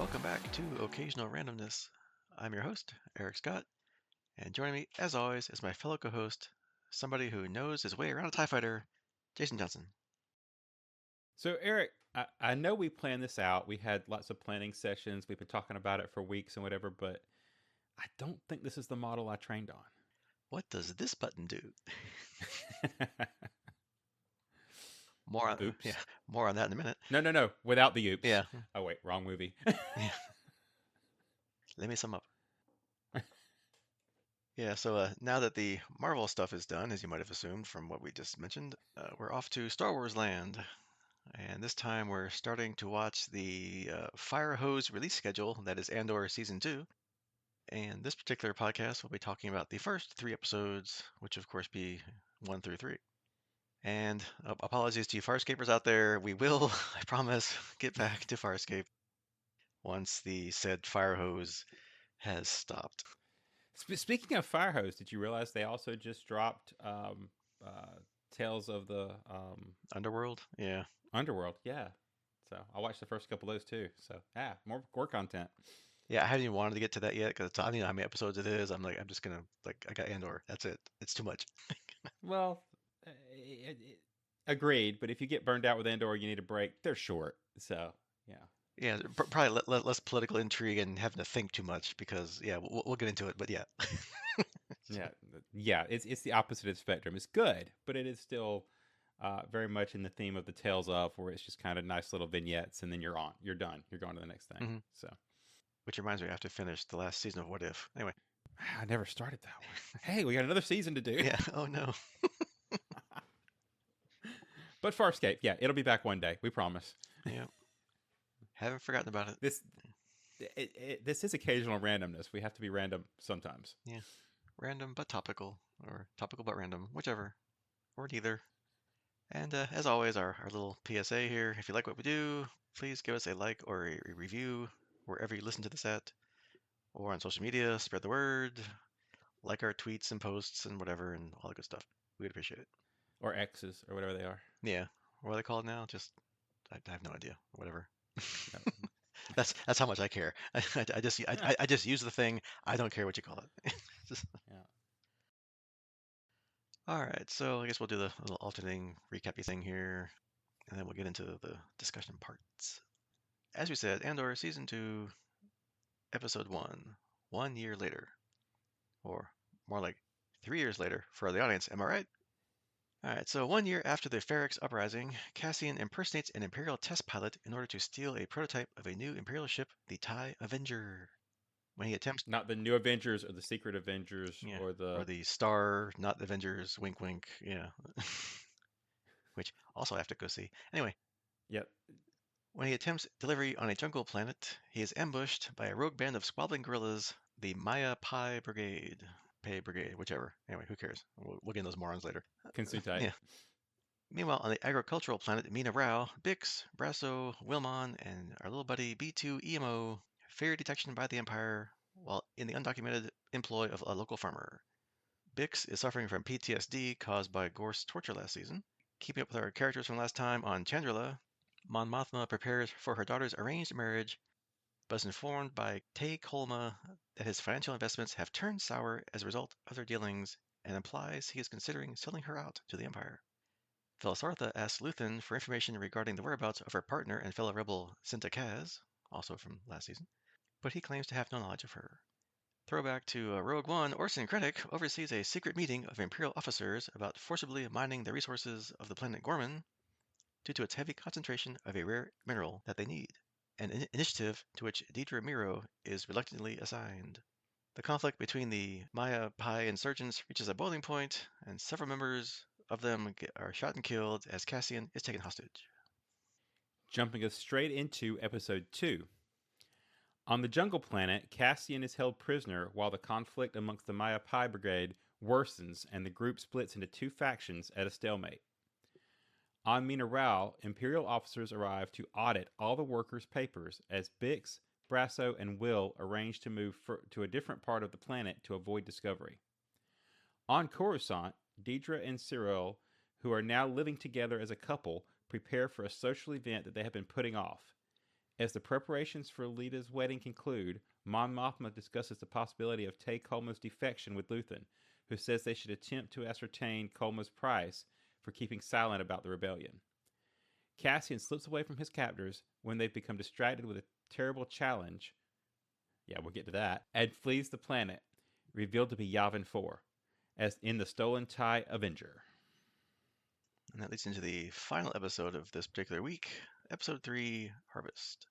Welcome back to Occasional Randomness. I'm your host, Eric Scott, and joining me, as always, is my fellow co-host, somebody who knows his way around a TIE fighter, Jason Johnson. So, Eric, I know we planned this out. We had lots of planning sessions. We've been talking about it for weeks and whatever, but I don't think this is the model I trained What does this button do? on. More on, yeah, Oops. more on that in a minute. No. Without the oops. Yeah, Oh, wait, wrong movie. yeah. Let me sum up. Yeah, so now that the Marvel stuff is done, as you might have assumed from what we just mentioned, we're off to Star Wars land. And this time we're starting to watch the Fire Hose release schedule, that is Andor Season 2. And this particular podcast will be talking about the first 3 episodes, which of course be 1 through 3. And apologies to you Farscapers out there. We will, I promise, get back to Farscape once the said fire hose has stopped. Speaking of Fire Hose, did you realize they also just dropped Tales of the Underworld? Yeah. Underworld? Yeah. So I watched the first couple of those too. So, more core content. Yeah, I haven't even wanted to get to that yet because I don't know how many episodes it is. I'm just gonna, I got Andor. That's it. It's too much. Well, agreed. But if you get burned out with Andor, you need a break. They're short, so yeah. Yeah, probably less political intrigue and having to think too much because, yeah, we'll get into it. But yeah. So, Yeah. It's the opposite of spectrum. It's good, but it is still very much in the theme of the Tales of, where it's just kind of nice little vignettes, and then you're done, you're going to the next thing. mhm. So Which reminds me, I have to finish the last season of What If. Anyway, I never started that one. Hey, we got another season to do. yeah. Oh no. But Farscape, yeah, it'll be back one day. We promise. Yeah. Haven't forgotten about it. This this is occasional randomness. We have to be random sometimes. Yeah. Random but topical, or topical but random, whichever, or neither. And as always, our little PSA here. If you like what we do, please give us a like or a review wherever you listen to this at, or on social media. Spread the word. Like our tweets and posts and whatever, and all the good stuff. We'd appreciate it. Or X's or whatever they are. Yeah. What are they called now? Just I have no idea. Whatever. No. That's how much I care. I just use the thing. I don't care what you call it. Just- Yeah. all right, so I guess we'll do the little alternating recappy thing here, and then we'll get into the discussion parts. As we said, Andor Season 2, Episode 1, 1 year later. Or more like 3 years later for the audience, am I right? All right, so 1 year after the Ferrex uprising, Cassian impersonates an Imperial test pilot in order to steal a prototype of a new Imperial ship, the TIE Avenger. When he attempts, Not the New Avengers or the Secret Avengers yeah, or or the the Star, not Avengers, wink wink, yeah. Which also I have to go see. Anyway, yep. when he attempts delivery on a jungle planet, he is ambushed by a rogue band of squabbling guerrillas, the Maya Pai Brigade. Pay Brigade, whichever. Anyway, who cares? We'll get in those morons later. Consutai. Yeah. Meanwhile, on the agricultural planet Mina Rao, Bix, Brasso, Wilmon, and our little buddy B2EMO fear detection by the Empire while in the undocumented employ of a local farmer. Bix is suffering from PTSD caused by Gorse's torture last season. Keeping up with our characters from last time on Chandrila, Mon Mothma prepares for her daughter's arranged marriage, but is informed by Tay Kolma that his financial investments have turned sour as a result of their dealings and implies he is considering selling her out to the Empire. Philisartha asks Luthen for information regarding the whereabouts of her partner and fellow rebel Cinta Kaz, also from last season, but he claims to have no knowledge of her. Throwback to Rogue One, Orson Krennic oversees a secret meeting of Imperial officers about forcibly mining the resources of the planet Gorman due to its heavy concentration of a rare mineral that they need, an initiative to which Dedra Miro is reluctantly assigned. The conflict between the Maya Pai insurgents reaches a boiling point, and several members of them are shot and killed as Cassian is taken hostage. Jumping us straight into episode 2. On the jungle planet, Cassian is held prisoner while the conflict amongst the Maya Pai Brigade worsens and the group splits into two factions at a stalemate. On Mineral, Imperial officers arrive to audit all the workers' papers as Bix, Brasso, and Will arrange to move to a different part of the planet to avoid discovery. On Coruscant, Dedra and Syril, who are now living together as a couple, prepare for a social event that they have been putting off. As the preparations for Lita's wedding conclude, Mon Mothma discusses the possibility of Tay Kolma's defection with Luthen, who says they should attempt to ascertain Kolma's price for keeping silent about the rebellion. Cassian slips away from his captors when they've become distracted with a terrible challenge. Yeah, we'll get to that. And flees the planet, revealed to be Yavin 4, as in the Stolen Tie Avenger. And that leads into the final episode of this particular week, Episode 3, Harvest.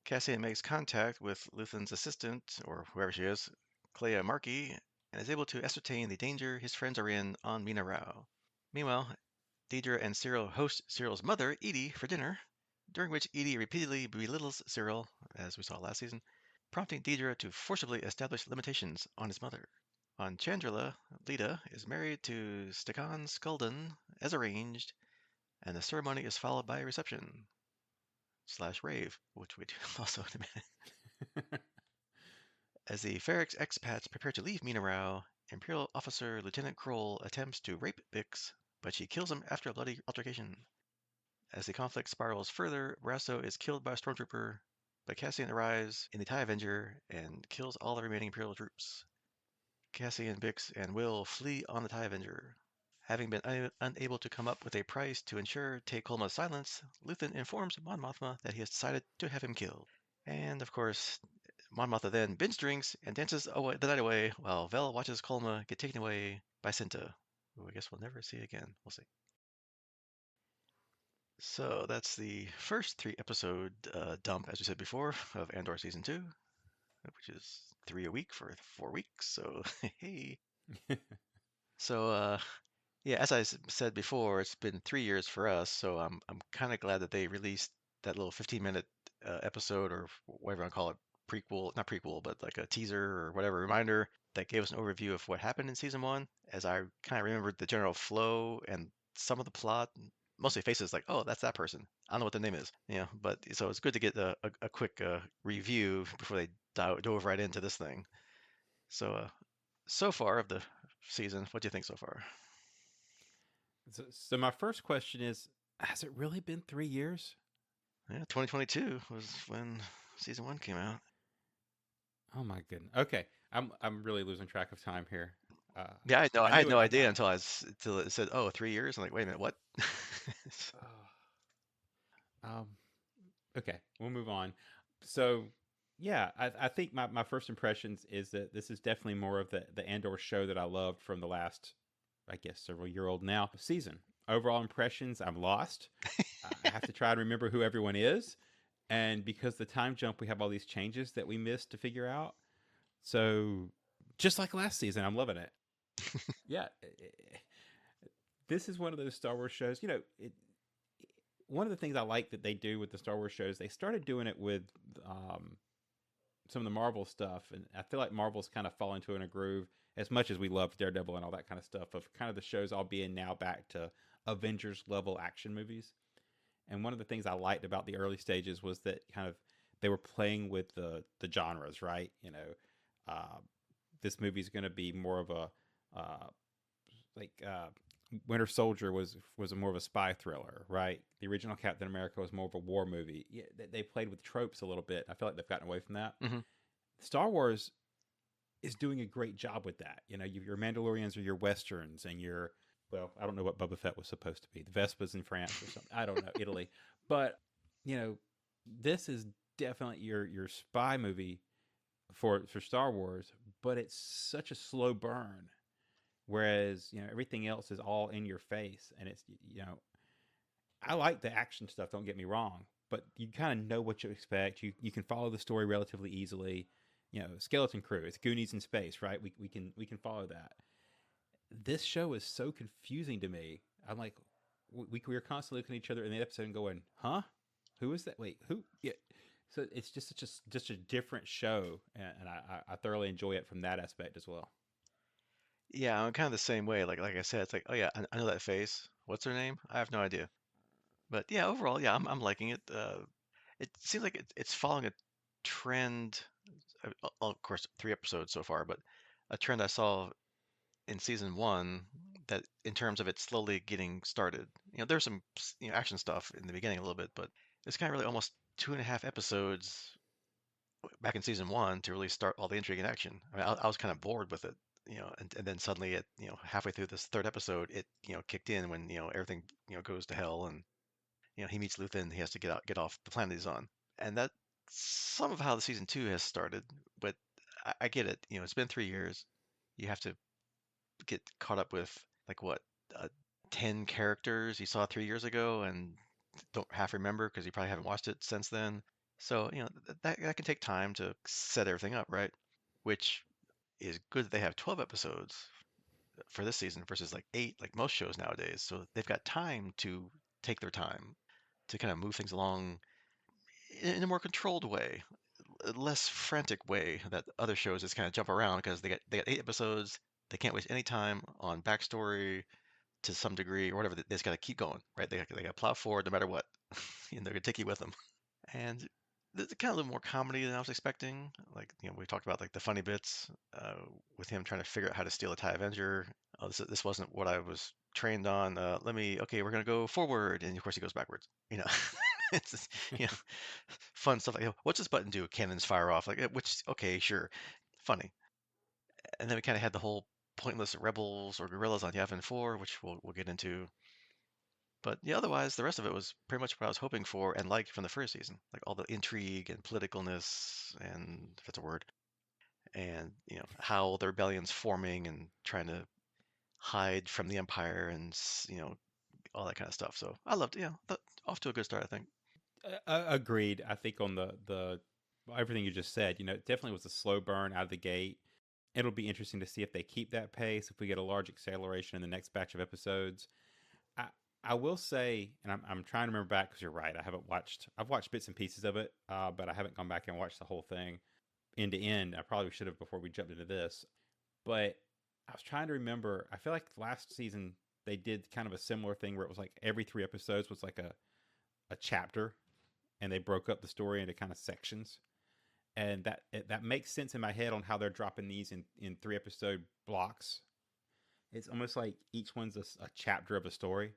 Cassian makes contact with Luthen's assistant, or whoever she is, Clea Markey, and is able to ascertain the danger his friends are in on Mina Rao. Meanwhile, Dedra and Syril host Syril's mother, Edie, for dinner, during which Edie repeatedly belittles Syril, as we saw last season, prompting Dedra to forcibly establish limitations on his mother. On Chandrila, Lita is married to Stikon Skulden as arranged, and the ceremony is followed by a reception / rave, which we do also in a minute. As the Ferrex expats prepare to leave Mina Rao, Imperial officer Lieutenant Kroll attempts to rape Bix, but she kills him after a bloody altercation. As the conflict spirals further, Brasso is killed by a stormtrooper, but Cassian arrives in the TIE Avenger and kills all the remaining Imperial troops. Cassian, Bix, and Will flee on the TIE Avenger. Having been unable to come up with a price to ensure Tay Kolma's silence, Luthen informs Mon Mothma that he has decided to have him killed. And of course, Mon Mothma then binge drinks and dances the night away while Vel watches Kolma get taken away by Cinta, who I guess we'll never see again. We'll see. So that's the first 3 episode dump, as we said before, of Andor Season 2, which is 3 a week for 4 weeks. So, hey. So, yeah, as I said before, it's been 3 years for us. So I'm kind of glad that they released that little 15-minute episode, or whatever you want to call it, prequel, not prequel, but like a teaser or whatever, reminder that gave us an overview of what happened in Season 1, as I kind of remembered the general flow and some of the plot. Mostly faces like, oh, that's that person. I don't know what the name is. Yeah, but so it's good to get a quick review before they dove right into this thing. So, so far of the season, what do you think so far? So my first question is, has it really been 3 years? Yeah, 2022 was when Season 1 came out. Oh my goodness. Okay, I'm really losing track of time here. Uh, Yeah, I know. I I had knew no it. idea until it said, "Oh, 3 years." I'm like, "Wait a minute, what?" um, okay, we'll move on. So, yeah, I think my first impressions is that this is definitely more of the Andor show that I loved from the last, I guess, several-year-old now season. Overall impressions, I'm lost. I have to try to remember who everyone is. And because the time jump, we have all these changes that we missed to figure out. So, just like last season, I'm loving it. Yeah, this is one of those Star Wars shows. One of the things I like that they do with the Star Wars shows, they started doing it with some of the Marvel stuff, and I feel like Marvel's kind of fallen into in a groove. As much as we love Daredevil and all that kind of stuff, of kind of the shows all being now back to Avengers level action movies. And one of the things I liked about the early stages was that kind of they were playing with the genres, right? Uh, this movie's going to be more of a uh, like Winter Soldier was more of a spy thriller, right? The original Captain America was more of a war movie. Yeah, they played with tropes a little bit. I feel like they've gotten away from that. Hmm. Star Wars is doing a great job with that. Your Mandalorians are your westerns, and your I don't know what Boba Fett was supposed to be. The Vespas in France or something. I don't know, Italy. But this is definitely your spy movie for Star Wars, but it's such a slow burn. Whereas everything else is all in your face, and it's I like the action stuff. Don't get me wrong, but you kind of know what you expect. You can follow the story relatively easily. Skeleton Crew. It's Goonies in space, right? We can follow that. This show is so confusing to me. I'm like, we were constantly looking at each other in the episode and going, "Huh? Who is that? Wait, who?" Yeah. So it's just just a different show, and I thoroughly enjoy it from that aspect as well. Yeah, I'm kind of the same way. Like I said, it's like, oh yeah, I know that face. What's her name? I have no idea. But yeah, overall, yeah, I'm liking it. It seems like it's following a trend. Of course, 3 episodes so far, but a trend I saw in Season 1, that in terms of it slowly getting started. There's some action stuff in the beginning a little bit, but it's kind of really almost 2.5 episodes back in season one to really start all the intrigue and action. I mean, I was kind of bored with it, and then suddenly at halfway through this third episode, it kicked in when everything goes to hell, and he meets Luthen, he has to get off the planet he's on, and that some of how the season two has started. But I get it. It's been 3 years. You have to get caught up with like what uh, 10 characters you saw 3 years ago and don't half remember because you probably haven't watched it since then. So that can take time to set everything up, right? Which is good that they have 12 episodes for this season versus like 8, like most shows nowadays. So they've got time to take their time to kind of move things along in a more controlled way, a less frantic way that other shows just kind of jump around because they got 8 episodes. They can't waste any time on backstory to some degree or whatever. They just got to keep going, right? They got to plow forward no matter what, and they're gonna take you with them. And there's kind of a little more comedy than I was expecting. Like, we talked about like the funny bits with him trying to figure out how to steal a TIE Avenger. Oh, this wasn't what I was trained on. Okay, we're gonna go forward, and of course he goes backwards. It's just, fun stuff like, what's this button do? Cannons fire off. Like, which, okay, sure, funny. And then we kind of had the whole pointless rebels or guerrillas on Yavin 4, which we'll get into. But yeah, otherwise, the rest of it was pretty much what I was hoping for and liked from the first season. Like all the intrigue and politicalness, and if that's a word, and how the rebellion's forming and trying to hide from the Empire and all that kind of stuff. So I loved, off to a good start, I think. Agreed. I think on the everything you just said, it definitely was a slow burn out of the gate. It'll be interesting to see if they keep that pace, if we get a large acceleration in the next batch of episodes. I I will say, and I'm trying to remember back because you're right. I've watched bits and pieces of it, but I haven't gone back and watched the whole thing end to end. I probably should have before we jumped into this. But I was trying to remember. I feel like last season they did kind of a similar thing where it was like every 3 episodes was like a chapter, and they broke up the story into kind of sections. And that makes sense in my head on how they're dropping these in 3 episode blocks. It's almost like each one's a chapter of a story,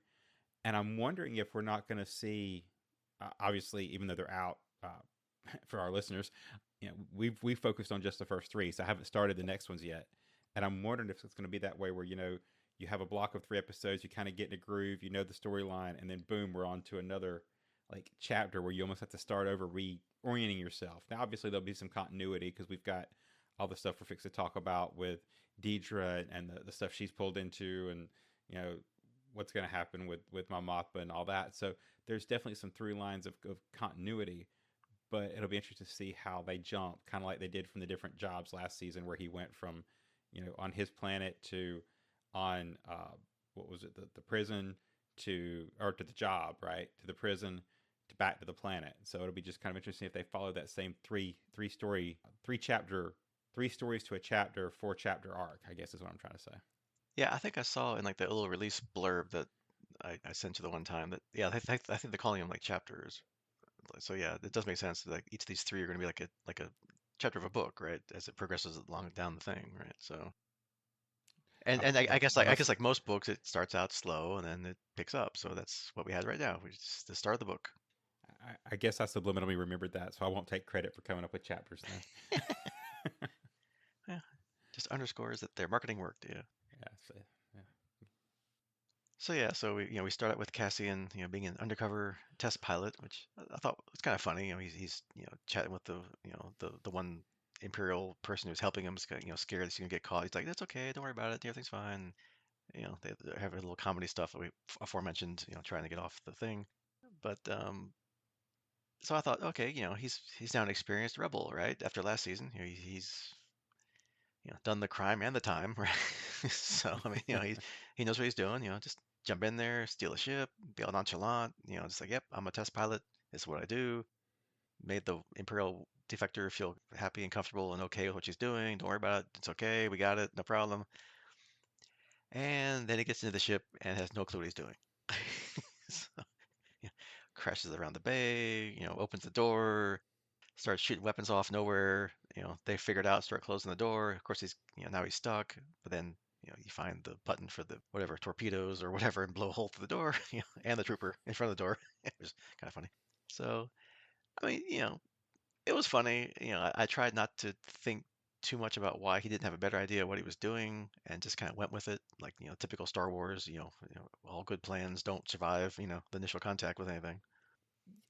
and I'm wondering if we're not going to see, obviously, even though they're out for our listeners, we've focused on just the first three, so I haven't started the next ones yet. And I'm wondering if it's going to be that way where you have a block of 3 episodes, you kind of get in a groove, you know the storyline, and then boom, we're on to another like chapter where you almost have to start over, reorienting yourself. Now, obviously, there'll be some continuity because we've got all the stuff we're fixing to talk about with Dedra and the stuff she's pulled into, and you know what's going to happen with Mon Mothma and all that. So there's definitely some through lines of continuity, but it'll be interesting to see how they jump, kind of like they did from the different jobs last season, where he went from on his planet to on what was it the prison to the job, right, to the prison to back to the planet. So it'll be just kind of interesting if they follow that same three stories to a chapter, 4 chapter arc, I guess is what I'm trying to say. Yeah, I think I saw in like the little release blurb that I sent you the one time that yeah, I think they're calling them like chapters. So yeah, it does make sense that like each of these three are going to be like a chapter of a book, right? As it progresses along down the thing, right? So and I guess Unless like most books, it starts out slow and then it picks up. So that's what we had right now. We just the start of the book. I guess I subliminally remembered that, so I won't take credit for coming up with chapters then. Yeah, just underscores that their marketing worked. Yeah. Yeah, so, yeah. So yeah, so we start out with Cassian, being an undercover test pilot, which I thought was kind of funny. He's chatting with the one Imperial person who's helping him, scared that he's gonna get caught. He's like, "That's okay, don't worry about it. Everything's fine." They have a little comedy stuff that we aforementioned, trying to get off the thing. But so I thought, okay, he's now an experienced rebel, right? After last season, he's done the crime and the time, right? So I mean, he knows what he's doing. Just jump in there, steal a ship, be all nonchalant. Just like, yep, I'm a test pilot. This is what I do. Made the Imperial defector feel happy and comfortable and okay with what she's doing. Don't worry about it. It's okay. We got it. No problem. And then he gets into the ship and has no clue what he's doing. So, yeah, crashes around the bay. Opens the door, starts shooting weapons off nowhere. They figure it out, start closing the door. Of course, now he's stuck. But then, you find the button for the whatever torpedoes or whatever and blow a hole through the door, and the trooper in front of the door. It was kind of funny. So I mean, it was funny. I tried not to think too much about why he didn't have a better idea what he was doing and just kind of went with it. Like, typical Star Wars, all good plans don't survive, the initial contact with anything.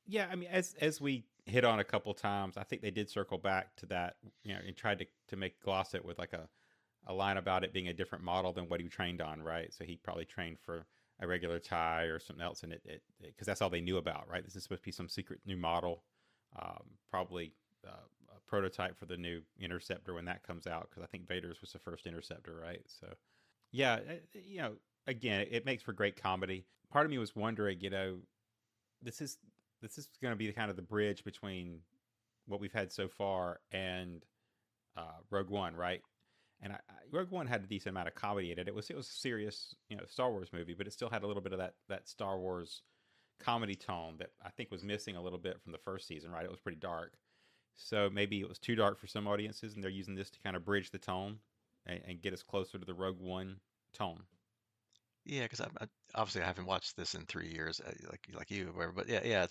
Yeah, I mean, as we hit on a couple times, I think they did circle back to that, and tried to make gloss it with like a line about it being a different model than what he trained on, right? So he probably trained for a regular tie or something else, and it because that's all they knew about, right? This is supposed to be some secret new model, probably a prototype for the new interceptor when that comes out, because I think Vader's was the first interceptor, right? So yeah, again, it makes for great comedy. Part of me was wondering, this is this is going to be kind of the bridge between what we've had so far and Rogue One, right? And Rogue One had a decent amount of comedy in it. It was a serious, Star Wars movie, but it still had a little bit of that Star Wars comedy tone that I think was missing a little bit from the first season, right? It was pretty dark. So maybe it was too dark for some audiences, and they're using this to kind of bridge the tone and get us closer to the Rogue One tone. Yeah, because obviously I haven't watched this in 3 years, like you, or whatever. But yeah, yeah,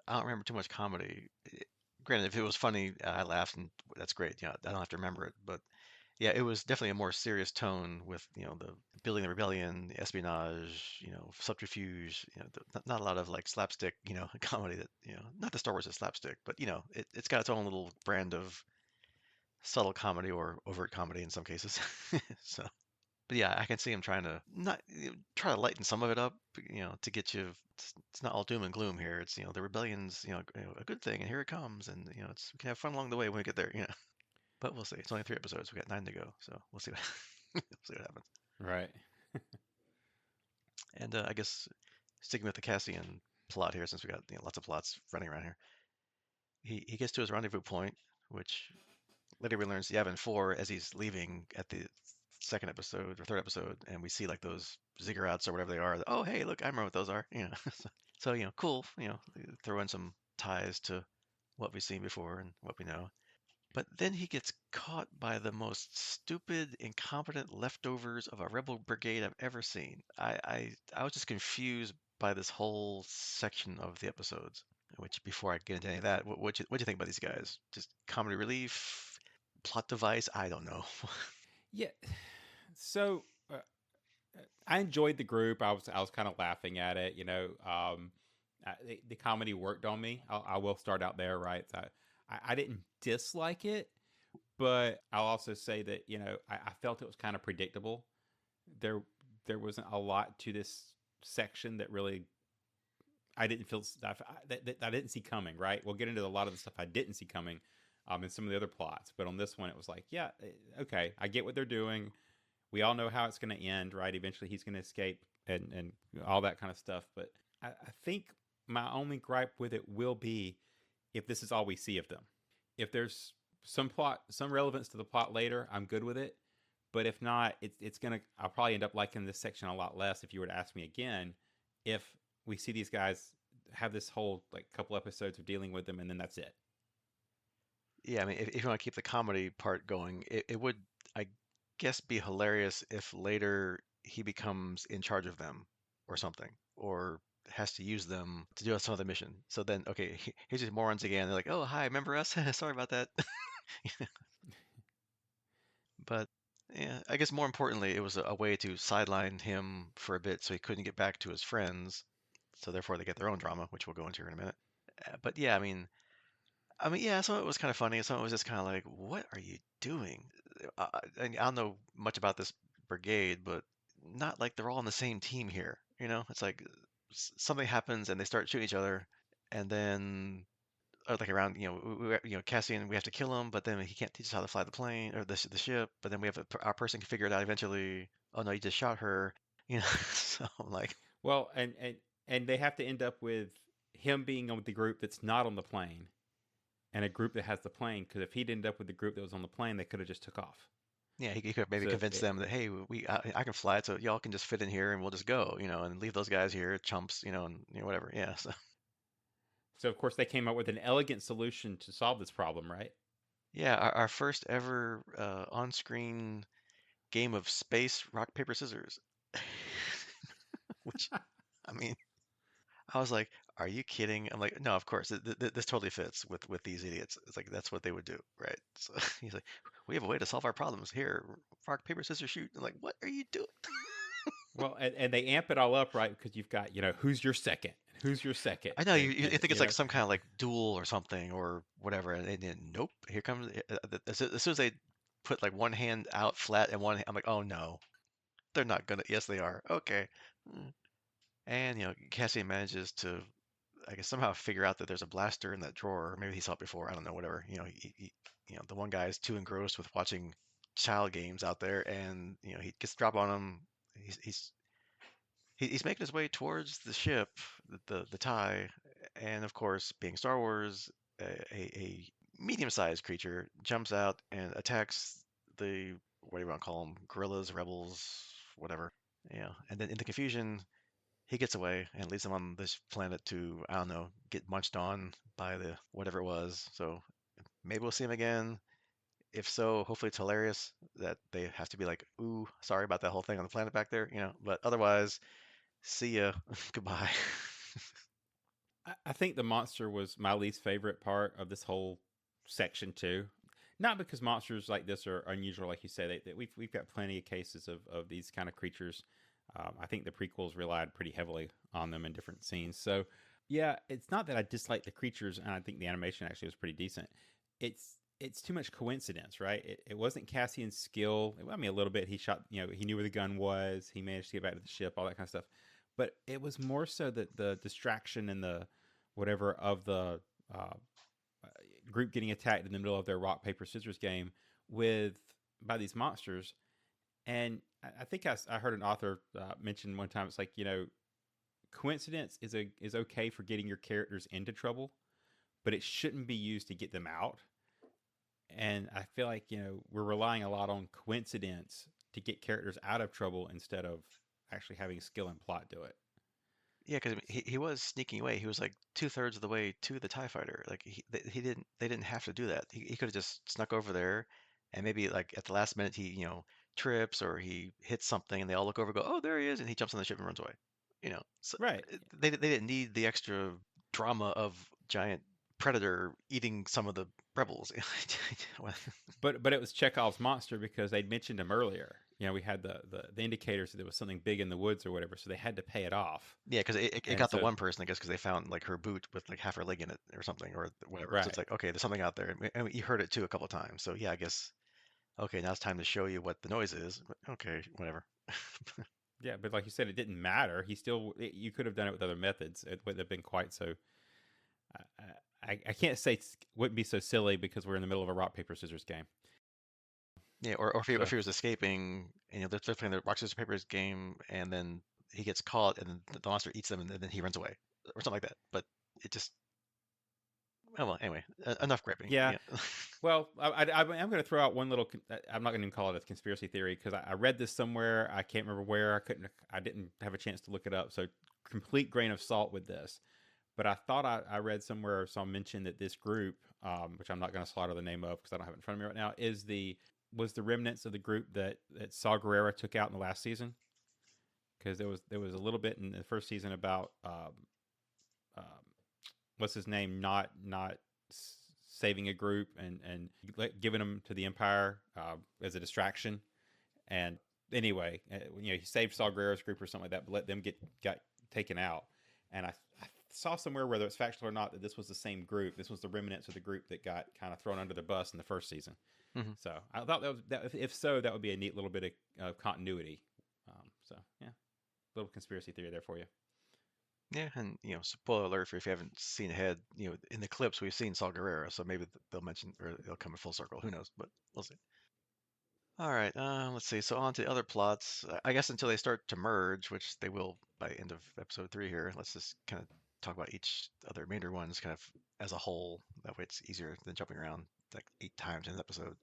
I don't remember too much comedy. Granted, if it was funny, I laughed, and that's great. I don't have to remember it. But yeah, it was definitely a more serious tone with the building the rebellion, the espionage, subterfuge. Not a lot of like slapstick, comedy that not that Star Wars is slapstick, but it's got its own little brand of subtle comedy or overt comedy in some cases. So. But yeah, I can see him trying to not try to lighten some of it up, to get you. It's not all doom and gloom here. It's the rebellion's a good thing, and here it comes, and we can have fun along the way when we get there. But we'll see. It's only 3 episodes. We got 9 to go, so we'll see what we'll see what happens. Right. And I guess sticking with the Cassian plot here, since we got lots of plots running around here, he gets to his rendezvous point, which later we learn Yavin 4 as he's leaving at the second episode or third episode, and we see like those ziggurats or whatever they are. Oh, hey, look, I remember what those are. So cool. Throw in some ties to what we've seen before and what we know. But then he gets caught by the most stupid, incompetent leftovers of a rebel brigade I've ever seen. I was just confused by this whole section of the episodes. Which, before I get into any of that, what you think about these guys? Just comedy relief, plot device? I don't know. Yeah. So I enjoyed the group. I was kind of laughing at it. The comedy worked on me. I will start out there, right? So I didn't dislike it, but I'll also say that I felt it was kind of predictable. There there wasn't a lot to this section that really I didn't feel that I didn't see coming. Right? We'll get into a lot of the stuff I didn't see coming, in some of the other plots, but on this one, it was like, yeah, okay, I get what they're doing. We all know how it's going to end, right? Eventually, he's going to escape and all that kind of stuff. But I think my only gripe with it will be if this is all we see of them. If there's some plot, some relevance to the plot later, I'm good with it. But if not, it's gonna. I'll probably end up liking this section a lot less if you were to ask me again. If we see these guys have this whole like couple episodes of dealing with them, and then that's it. Yeah, I mean, if you want to keep the comedy part going, it would, I guess, be hilarious if later he becomes in charge of them or something, or has to use them to do some other mission. So then, okay, here's these morons again. They're like, "Oh, hi, remember us? Sorry about that." But yeah, I guess more importantly, it was a way to sideline him for a bit so he couldn't get back to his friends. So therefore, they get their own drama, which we'll go into here in a minute. But yeah, I mean, yeah, some of it was kind of funny. Some of it was just kind of like, what are you doing? And I don't know much about this brigade, but not like they're all on the same team here. It's like something happens and they start shooting each other, and then like around, Cassian, we have to kill him, but then he can't teach us how to fly the plane or the ship. But then we have our person can figure it out eventually. Oh no, you just shot her. So I'm like, Well, and they have to end up with him being on the group that's not on the plane and a group that has the plane. Because if he'd end up with the group that was on the plane, they could have just took off. yeah, he could maybe So convince them that, hey, I can fly it, so y'all can just fit in here and we'll just go, and leave those guys here, chumps, and whatever. Yeah. So so of course they came up with an elegant solution to solve this problem, right? yeah, our first ever on-screen game of space rock paper scissors, which I mean, I was like, Are you kidding? I'm like, no, of course. This totally fits with these idiots. It's like that's what they would do, right? So he's like, we have a way to solve our problems. Here, rock, paper, scissors, shoot. I'm like, what are you doing? Well, and they amp it all up, right? Because you've got, who's your second? Who's your second? I know you And think it's like some kind of like duel or something or whatever, and then nope, here comes as soon as they put like one hand out flat and one, I'm like, oh no, they're not gonna. Yes, they are. Okay, Mm. And Cassian manages to, I guess, somehow figure out that there's a blaster in that drawer. Maybe he saw it before. I don't know. Whatever. The one guy is too engrossed with watching child games out there, and he gets the drop on him. He's he's making his way towards the ship, the tie, and of course, being Star Wars, a medium-sized creature jumps out and attacks the what do you want to call them? Guerrillas, rebels, whatever. And then in the confusion, he gets away and leaves them on this planet to, I don't know, get munched on by the whatever it was. So maybe we'll see him again. If so, hopefully it's hilarious that they have to be like, ooh, sorry about that whole thing on the planet back there. But otherwise, see ya. Goodbye. I think the monster was my least favorite part of this whole section too. Not because monsters like this are unusual, like you say. We've got plenty of cases of these kind of creatures. I think the prequels relied pretty heavily on them in different scenes. So, yeah, it's not that I dislike the creatures, and I think the animation actually was pretty decent. It's too much coincidence, right? It wasn't Cassian's skill. I mean, a little bit. He shot, he knew where the gun was. He managed to get back to the ship, all that kind of stuff. But it was more so that the distraction and the whatever of the uh, group getting attacked in the middle of their rock paper scissors game with by these monsters. And I think I heard an author mention one time, it's like, coincidence is okay for getting your characters into trouble, but it shouldn't be used to get them out. And I feel like, we're relying a lot on coincidence to get characters out of trouble instead of actually having skill and plot do it. Yeah, because he was sneaking away. He was like two-thirds of the way to the TIE fighter. Like they didn't have to do that. He could have just snuck over there, and maybe like at the last minute he trips or he hits something, and they all look over, and go, oh, there he is, and he jumps on the ship and runs away. So Right. they didn't need the extra drama of giant predator eating some of the rebels. Well, But it was Chekhov's monster because they'd mentioned him earlier. We had the indicators that there was something big in the woods or whatever, so they had to pay it off. Yeah, because it And got the so, one person, I guess, because they found like her boot with like half her leg in it or something or whatever. So it's right. like, okay, there's something out there, and you heard it too a couple of times. So yeah, I guess okay, now it's time to show you what the noise is. But okay, whatever. Yeah, but like you said, it didn't matter. You could have done it with other methods. It wouldn't have been quite so. I can't say it wouldn't be so silly because we're in the middle of a rock paper scissors game. Yeah, or if So he was escaping, and they're playing the rock scissors papers game, and then he gets caught, and then the monster eats them, and then he runs away or something like that. But it just oh well. Anyway, enough gripping. yeah, Yeah. well, I'm going to throw out one little. I'm not going to call it a conspiracy theory because I read this somewhere. I can't remember where. I didn't have a chance to look it up. So complete grain of salt with this. But I thought I read somewhere or saw mention that this group, which I'm not going to slaughter the name of because I don't have it in front of me right now, was the remnants of the group that Saw Gerrera took out in the last season. Because there was a little bit in the first season about um, what's his name not saving a group and giving them to the Empire as a distraction. And anyway, he saved Saw Gerrera's group or something like that, but let them got taken out. And I saw somewhere, whether it's factual or not, that this was the same group. This was the remnants of the group that got kind of thrown under the bus in the first season. hmm So I thought if so, that would be a neat little bit of continuity. So yeah, little conspiracy theory there for you. Yeah, and spoiler alert for if you haven't seen ahead, in the clips we've seen Saw Gerrera, so maybe they'll mention or they'll come in full circle. Who knows? But we'll see. All right, let's see. So on to other plots. I guess until they start to merge, which they will by end of episode 3 here. Let's just kind of talk about each other remainder ones kind of as a whole. That way it's easier than jumping around like 8 times in an episode.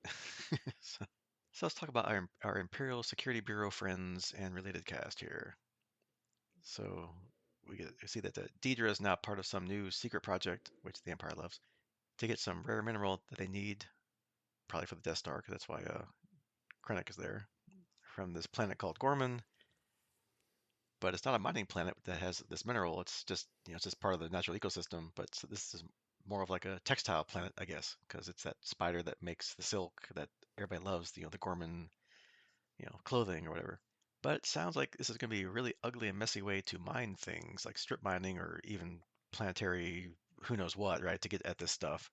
So, so let's talk about our Imperial Security Bureau friends and related cast here. So we see that Dedra is now part of some new secret project, which the Empire loves, to get some rare mineral that they need, probably for the Death Star, because that's why Krennic is there, from this planet called Gorman. but it's not a mining planet that has this mineral. It's just, it's just part of the natural ecosystem. But this is more of like a textile planet, I guess, because it's that spider that makes the silk that everybody loves, the Gorman, clothing or whatever. But it sounds like this is going to be a really ugly and messy way to mine things, like strip mining or even planetary, who knows what, right, to get at this stuff.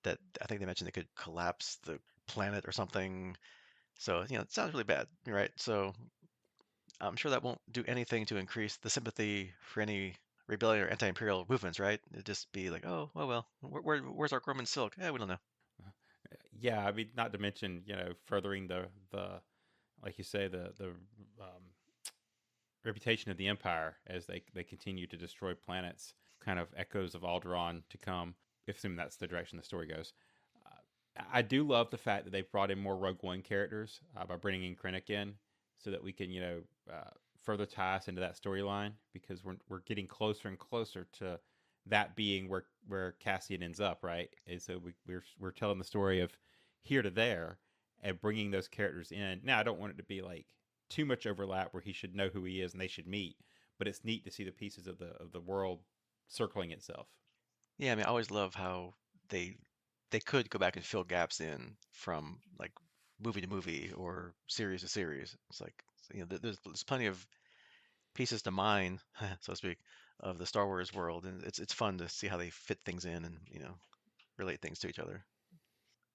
That I think they mentioned they could collapse the planet or something. So, it sounds really bad, right? So I'm sure that won't do anything to increase the sympathy for any rebellion or anti-imperial movements, right? It'd just be like, oh, well, where's our Gorman silk? We don't know. Yeah, I mean, not to mention, furthering the like you say, the um, reputation of the Empire as they continue to destroy planets, kind of echoes of Alderaan to come, assuming that's the direction the story goes. I do love the fact that they've brought in more Rogue One characters by bringing in Krennic in, so that we can further tie us into that storyline, because we're getting closer and closer to that being where Cassian ends up, right? And so we're telling the story of here to there and bringing those characters in. Now I don't want it to be like too much overlap where he should know who he is and they should meet, but it's neat to see the pieces of the world circling itself. Yeah, I mean, I always love how they they could go back and fill gaps in from like movie to movie or series to series. It's like, there's plenty of pieces to mine, so to speak, of the Star Wars world, and it's fun to see how they fit things in and relate things to each other.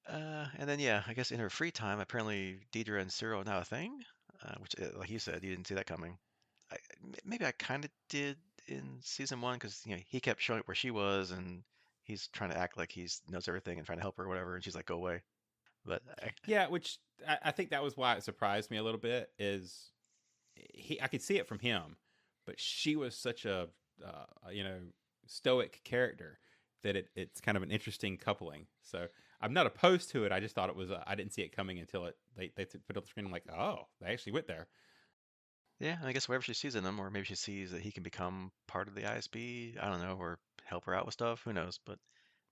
And then yeah, I guess in her free time, apparently Dedra and Syril are now a thing, which, like you said, you didn't see that coming. Maybe I kind of did in season one because he kept showing up where she was, and he's trying to act like he knows everything and trying to help her or whatever, and she's like, "Go away." But Yeah, which I think that was why it surprised me a little bit. Is I could see it from him, but she was such a stoic character that it's kind of an interesting coupling. So I'm not opposed to it. I just thought it was I didn't see it coming until they put it on the screen. I'm like, oh, they actually went there. yeah, and I guess wherever she sees in him, or maybe she sees that he can become part of the ISB. I don't know, or help her out with stuff. Who knows? But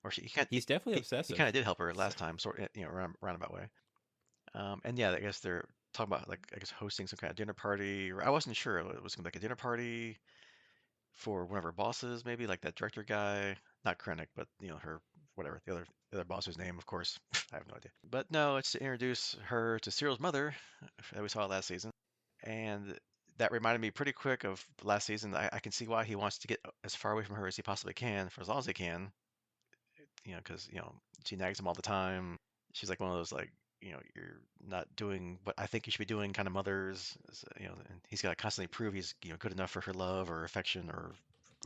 or she he can't. He's definitely He kind obsessive. of did help her So last time, sort roundabout way. And yeah, I guess they're talking about like I guess hosting some kind of dinner party. Or I wasn't sure it was gonna be like a dinner party for one of her bosses, maybe like that director guy, not Krennic, but her whatever the other boss's name, of course. I have no idea. But no, it's to introduce her to Cyril's mother that we saw last season, and that reminded me pretty quick of last season. I can see why he wants to get as far away from her as he possibly can for as long as he can, because she nags him all the time. She's like one of those like you're not doing what I think you should be doing kind of mothers. And he's got to constantly prove he's good enough for her love or affection or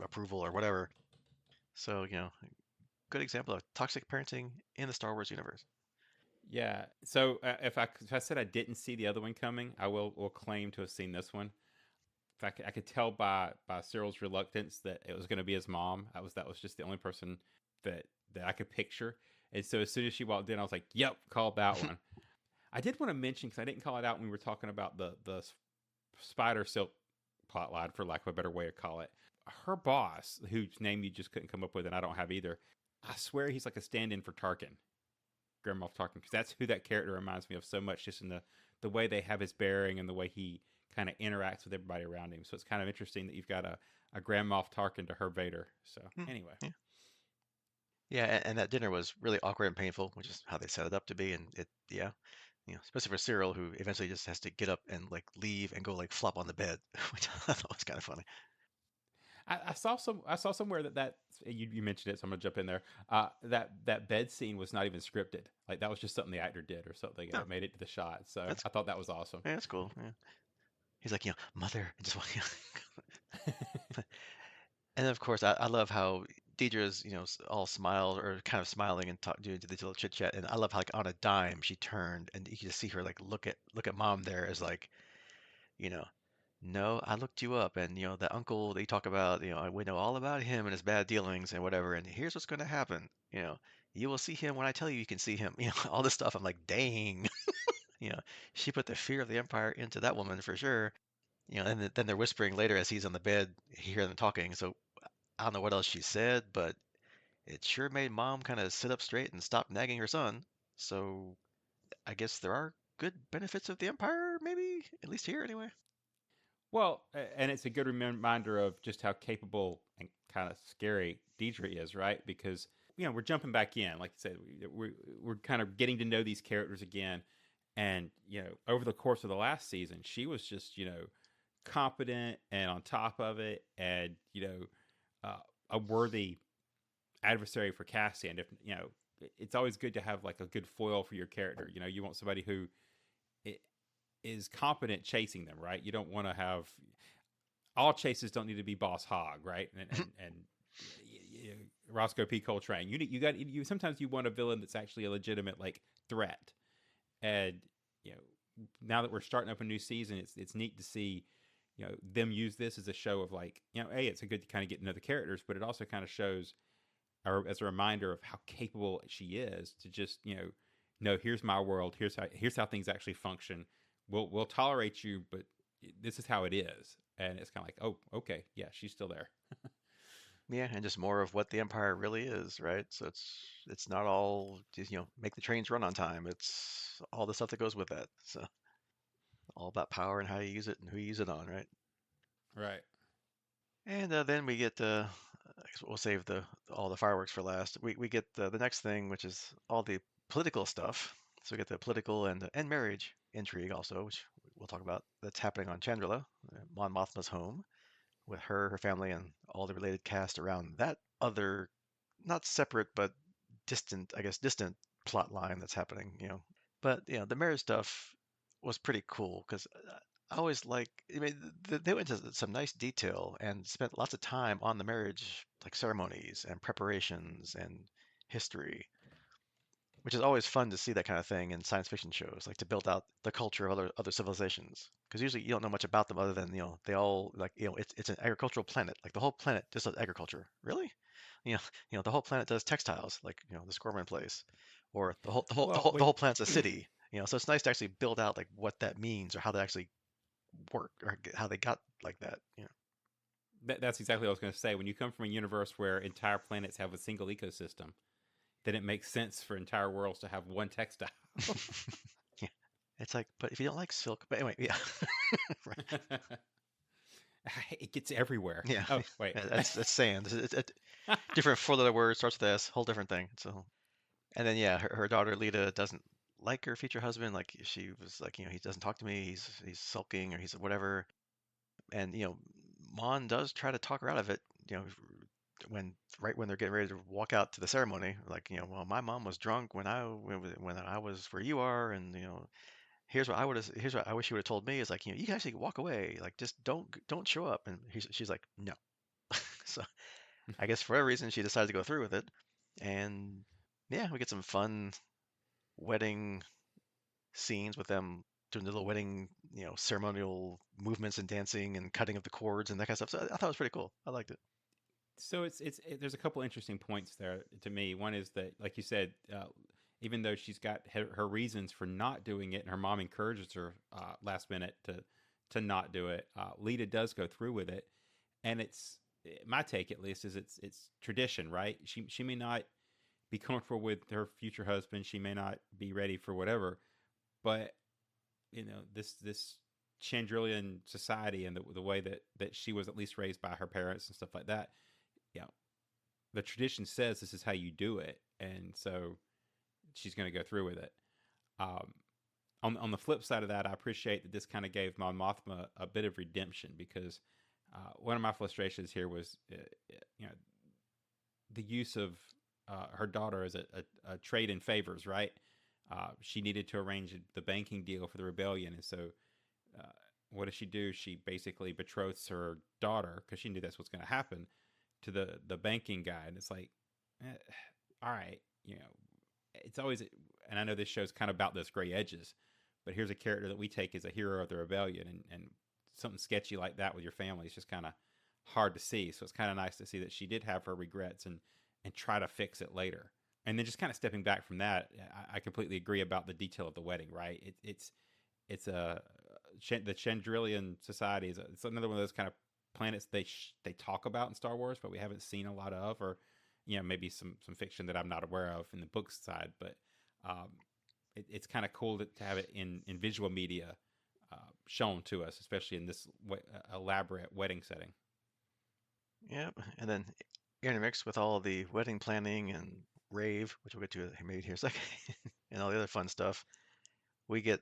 approval or whatever. So good example of toxic parenting in the Star Wars universe. yeah. So if I said I didn't see the other one coming, I will claim to have seen this one. In fact, I could tell by Cyril's reluctance that it was going to be his mom. That was just the only person that that I could picture. And so as soon as she walked in, I was like, "Yep, called that one." I did want to mention, because I didn't call it out when we were talking about the spider silk plotline, for lack of a better way to call it. Her boss, whose name you just couldn't come up with, and I don't have either. I swear he's like a stand-in for Tarkin, Grand Moff Tarkin, because that's who that character reminds me of so much, just in the way they have his bearing and the way he kind of interacts with everybody around him. So it's kind of interesting that you've got a Grand Moff Tarkin to her Vader. So Hmm, anyway, yeah, yeah, and that dinner was really awkward and painful, which is how they set it up to be. And yeah, especially for Cyril, who eventually just has to get up and like leave and go like flop on the bed, which I thought was kind of funny. I saw somewhere that you mentioned it, so I'm gonna jump in there. That bed scene was not even scripted. Like that was just something the actor did or something, and No, it made it to the shot. So that's I thought that was awesome. yeah, that's cool. Yeah. He's like, mother, and just walking. And of course, I love how Deidre's, all smiled or kind of smiling and doing the little chit chat. And I love how, like, on a dime, she turned and you can just see her like look at mom there as like, you know, no, I looked you up, and the uncle they talk about, we know all about him and his bad dealings and whatever. And here's what's going to happen. You will see him when I tell you you can see him. All this stuff. I'm like, dang, you know, she put the fear of the Empire into that woman for sure. And then they're whispering later as he's on the bed, you hear them talking. So I don't know what else she said, but it sure made mom kind of sit up straight and stop nagging her son. So I guess there are good benefits of the Empire, maybe, at least here anyway. Well, and it's a good reminder of just how capable and kind of scary Dedra is, right? Because we're jumping back in, like you said, we're kind of getting to know these characters again, and over the course of the last season, she was just competent and on top of it, and uh, a worthy adversary for Cassian. If it's always good to have like a good foil for your character. You want somebody who is competent chasing them, right? You don't want to have all chases don't need to be Boss Hog, right? And Roscoe P. Coltrane. You sometimes you want a villain that's actually a legitimate like threat. And you know, now that we're starting up a new season, it's neat to see them use this as a show of like it's a good to kind of get to know the characters, but it also kind of shows or as a reminder of how capable she is to just no, here's my world, here's how things actually function. We'll tolerate you, but this is how it is. And it's kind of like, oh, okay, yeah, she's still there. Yeah, and just more of what the Empire really is, right? So it's not all just, make the trains run on time. It's all the stuff that goes with that. So all about power and how you use it and who you use it on, right? Right. And then we get I guess we'll save the all the fireworks for last. We get the next thing, which is all the political stuff. So we get the political and marriage intrigue also, which we'll talk about. That's happening on Chandrila, Mon Mothma's home, with her family, and all the related cast around that other, not separate but distant, I guess, distant plot line that's happening. But the marriage stuff was pretty cool because I always like. I mean, they went into some nice detail and spent lots of time on the marriage, like ceremonies and preparations and history, which is always fun to see that kind of thing in science fiction shows, like to build out the culture of other civilizations. Because usually you don't know much about them other than they all like it's an agricultural planet. Like the whole planet just does agriculture. Really? You know the whole planet does textiles, like the Scorpion place, or Well, the but whole planet's a city. So it's nice to actually build out like what that means or how they actually work or how they got like that. that's exactly what I was going to say. When you come from a universe where entire planets have a single ecosystem, then it makes sense for entire worlds to have one textile. Yeah, it's like, but if you don't like silk, but anyway, yeah, right, It gets everywhere. yeah, Oh, wait. that's sand. It's a different four-letter word, starts with S, whole different thing. So, and then yeah, her daughter Lita doesn't like her future husband. Like she was like, he doesn't talk to me. He's sulking or he's whatever. And Mon does try to talk her out of it. You know, when right when they're getting ready to walk out to the ceremony, like well, my mom was drunk when I was where you are, and here's what I wish you would have told me is like you can actually walk away, like just don't show up. And she's like no. So I guess for whatever reason she decided to go through with it, and yeah, we get some fun wedding scenes with them doing the little wedding, ceremonial movements and dancing and cutting of the cords and that kind of stuff. So I thought it was pretty cool. I liked it. So there's a couple interesting points there to me. One is that, like you said, even though she's got her reasons for not doing it, and her mom encourages her last minute to not do it, Lita does go through with it, and it's my take at least is it's tradition, right? She may not be comfortable with her future husband. She may not be ready for whatever, but this Chandrilian society and the way that she was at least raised by her parents and stuff like that. Yeah, the tradition says this is how you do it, and so she's going to go through with it. Um, on the flip side of that, I appreciate that this kind of gave Mon Mothma a bit of redemption because one of my frustrations here was the use of her daughter as a trade in favors, right? She needed to arrange the banking deal for the rebellion, and so uh, what does she do? She basically betroths her daughter because she knew that's what's going to happen to the banking guy, and it's like, eh, all right, it's always, and I know this show's kind of about those gray edges, but here's a character that we take as a hero of the rebellion, and something sketchy like that with your family is just kind of hard to see. So it's kind of nice to see that she did have her regrets and try to fix it later. And then just kind of stepping back from that, I completely agree about the detail of the wedding. Right? It's a the Chandrilian society it's another one of those kind of planets they talk about in Star Wars, but we haven't seen a lot of, or maybe some fiction that I'm not aware of in the books side. But it's kind of cool to have it in visual media shown to us, especially in this elaborate wedding setting. Yep. And then intermixed with all the wedding planning and rave, which we'll get to maybe here in a second, and all the other fun stuff, we get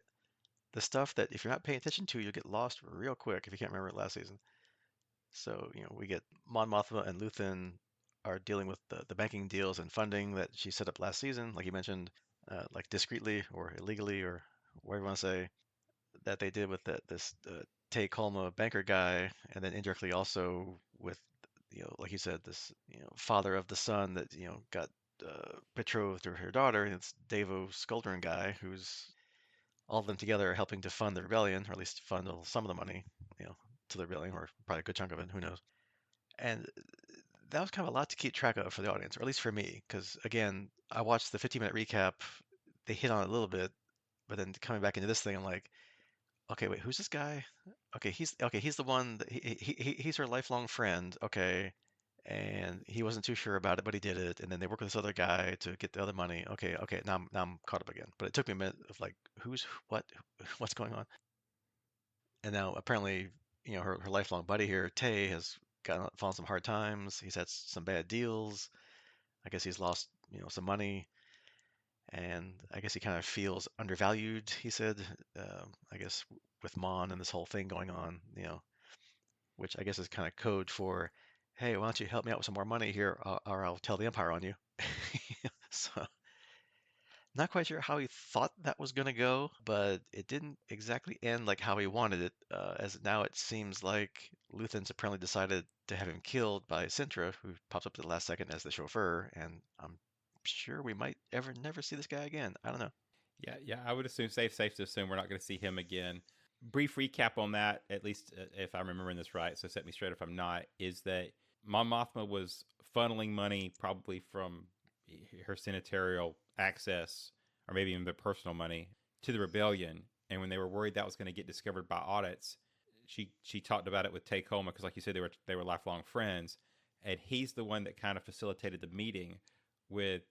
the stuff that if you're not paying attention to, you'll get lost real quick if you can't remember it last season. So, we get Mon Mothma and Luthen are dealing with the banking deals and funding that she set up last season, like you mentioned, like discreetly or illegally or whatever you want to say, that they did with this Tay Kolma banker guy, and then indirectly also with, like you said, this, father of the son that, got betrothed to her daughter. It's Davo Skuldrin guy, who's all of them together are helping to fund the rebellion, or at least fund some of the money, you know, to the rebellion, or probably a good chunk of it, who knows. And that was kind of a lot to keep track of for the audience, or at least for me, because again, I watched the 15-minute recap. They hit on it a little bit, but then coming back into this thing, I'm like, okay, wait, who's this guy? Okay, he's the one that he's her lifelong friend. Okay, and he wasn't too sure about it, but he did it. And then they work with this other guy to get the other money. Okay, now I'm caught up again. But it took me a minute of like, who's what, what's going on? And now apparently, her lifelong buddy here, Tay, has fallen some hard times. He's had some bad deals. I guess he's lost, some money, and I guess he kind of feels undervalued. He said, I guess with Mon and this whole thing going on, which I guess is kind of code for, hey, why don't you help me out with some more money here, or I'll tell the Empire on you. So, not quite sure how he thought that was going to go, but it didn't exactly end like how he wanted it, as now it seems like Luthen's apparently decided to have him killed by Sintra, who pops up at the last second as the chauffeur, and I'm sure we might ever never see this guy again. I don't know. Yeah, I would assume safe to assume we're not going to see him again. Brief recap on that, at least if I'm remembering this right, so set me straight if I'm not, is that Mon Mothma was funneling money probably from her senatorial access, or maybe even the personal money, to the rebellion. And when they were worried that was going to get discovered by audits, she talked about it with Tay Coma, because like you said, they were lifelong friends, and he's the one that kind of facilitated the meeting with